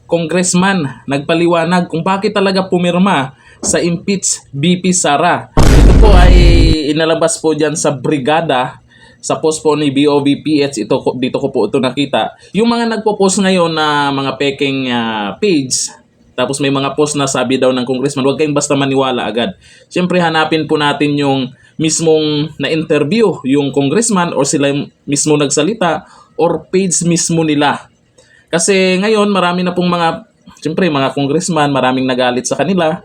congressman nagpaliwanag kung bakit talaga pumirma sa impeach VP Sara. Ito po ay inalabas po dyan sa brigada sa post po ni BOVPH. Dito ko po ito nakita. Yung mga nagpo-post ngayon na mga peking page, tapos may mga post na sabi daw ng congressman, huwag kayong basta maniwala agad. Siyempre hanapin po natin yung mismong na-interview yung congressman or sila mismo nagsalita or page mismo nila. Kasi ngayon marami na pong siyempre mga congressman, maraming nagalit sa kanila,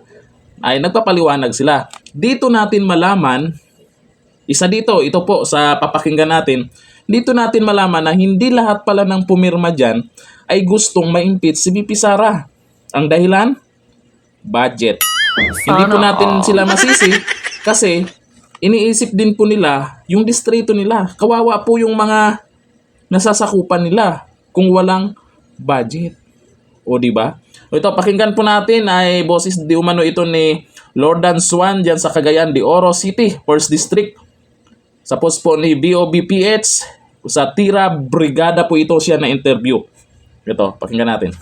ay nagpapaliwanag sila. Dito natin malaman, ito po sa papakinggan natin, dito natin malaman na hindi lahat pala ng pumirma dyan ay gustong ma-impeach si VP Sara. Ang dahilan? Budget. Hindi po natin sila masisi kasi iniisip din po nila yung distrito nila. Kawawa po yung mga nasasakupan nila kung walang budget. O di ba? Ito pakinggan po natin ay boses di umano ito ni Lordan Swan diyan sa Cagayan de Oro City, 1st District. Sa post po ni BOVPH sa Tira Brigada po ito siya na interview. Ito, pakinggan natin.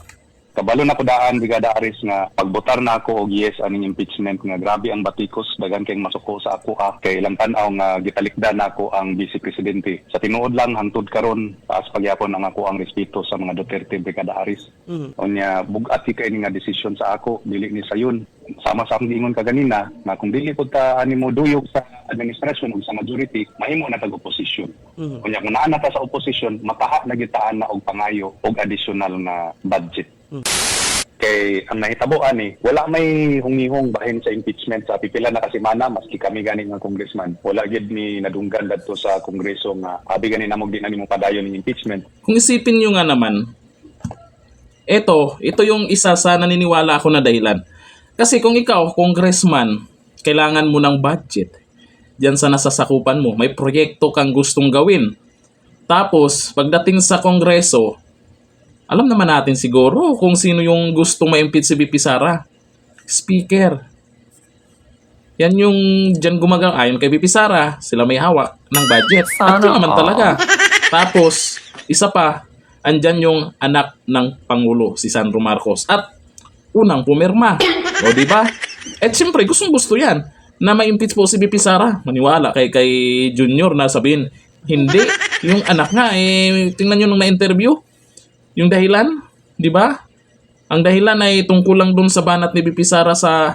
Kabalo na ko daan, Brigada Aris, nga pagbotar na ako og yes aning impeachment nga grabe ang batikos, dagan kayong masuko sa ako kay ilang tan-aw nga gitalikdan nako ang Vice Presidente. Sa tinuod lang hangtod karon taas pagyapon ang ako ang respeto sa mga Duterte, Brigada Aris. Unya bugat kay nga desisyon sa ako dili ni sayon. Sama sa akong giingon kaganina nga kung dili pud ta ani mo duyog sa administrasyon ug sa majority, mahimo na tag opposition. Unya kung naa na ta sa opposition, makaha na gitaan na og pangayo og additional na budget. Kay ang nahitaboan wala may hungihong bahin sa impeachment sa pipila na kasimana maski kami gani nga congressman. Wala gid ni nadunggan dadto sa kongreso nga abi gani namog di na nimo padayon ng impeachment. Kung isipin nyo nga naman, ito yung isa sa naniniwala ako na dahilan. Kasi kung ikaw, congressman, kailangan mo ng budget. Diyan sa nasasakupan mo, may proyekto kang gustong gawin. Tapos, pagdating sa kongreso, alam naman natin siguro kung sino yung gustong ma-impeach si VP Sara. Speaker. Yan yung dyan gumagawa. Ayon kay VP Sara, sila may hawak ng budget. At yun naman talaga. Tapos, isa pa, andyan yung anak ng Pangulo, si Sandro Marcos. At unang pumirma. O diba? At siyempre, gustong-gusto yan na ma-impeach po si VP Sara. Maniwala kay Junior na sabihin, hindi. Yung anak nga, tingnan nyo nung na-interview. Yung dahilan, di ba? Ang dahilan ay tungkol lang dun sa banat ni VP Sara sa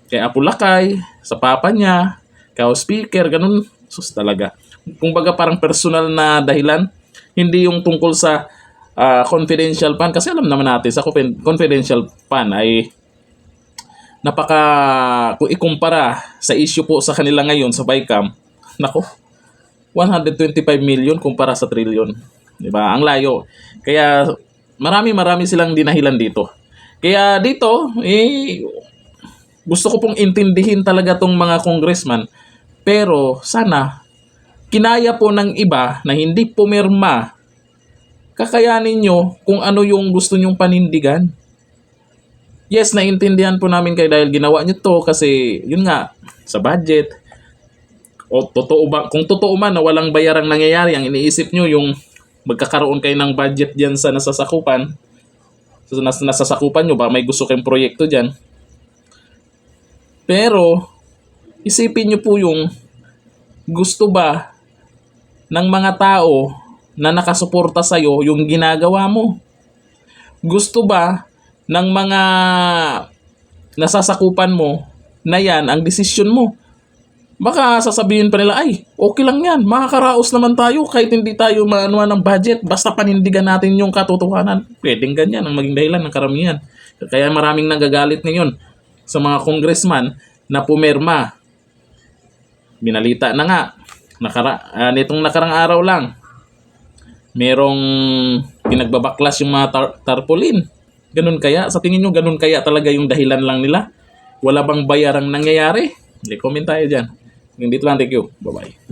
kay Apulakay, sa papa niya, kay speaker, ganun. Sus talaga. Kung baga parang personal na dahilan, hindi yung tungkol sa confidential fund. Kasi alam naman natin sa confidential fund ay kung ikumpara sa issue po sa kanila ngayon sa BICAM, nako, 125 million kumpara sa trillion. Diba? Ang layo. Kaya marami silang dinahilan dito. Kaya dito, gusto ko pong intindihin talaga tong mga congressman. Pero sana, kinaya po ng iba na hindi pumirma, kakayanin nyo kung ano yung gusto nyong panindigan. Yes, naintindihan po namin kayo dahil ginawa nyo to kasi, yun nga, sa budget. O totoo ba, kung totoo man na walang bayarang nangyayari, ang iniisip nyo yung magkakaroon kayo ng budget dyan sa nasasakupan. So, nasasakupan nyo, ba may gusto kayong proyekto dyan. Pero, isipin nyo po yung gusto ba ng mga tao na nakasuporta sa'yo yung ginagawa mo? Gusto ba ng mga nasasakupan mo na yan ang desisyon mo? Baka sasabihin pa nila, ay, okay lang yan. Makakaraos naman tayo kahit hindi tayo maanuan ng budget. Basta panindigan natin yung katotohanan. Pwedeng ganyan ang maging dahilan ng karamihan. Kaya maraming nagagalit ngayon sa mga congressman na pumirma. Binalita na nga. Nitong nakarang araw lang, merong pinagbabaklas yung mga tarpaulin. Ganun kaya? Sa tingin nyo, ganun kaya talaga yung dahilan lang nila? Wala bang bayarang nangyayari? Comment tayo dyan. Dito lang, thank you. Bye-bye.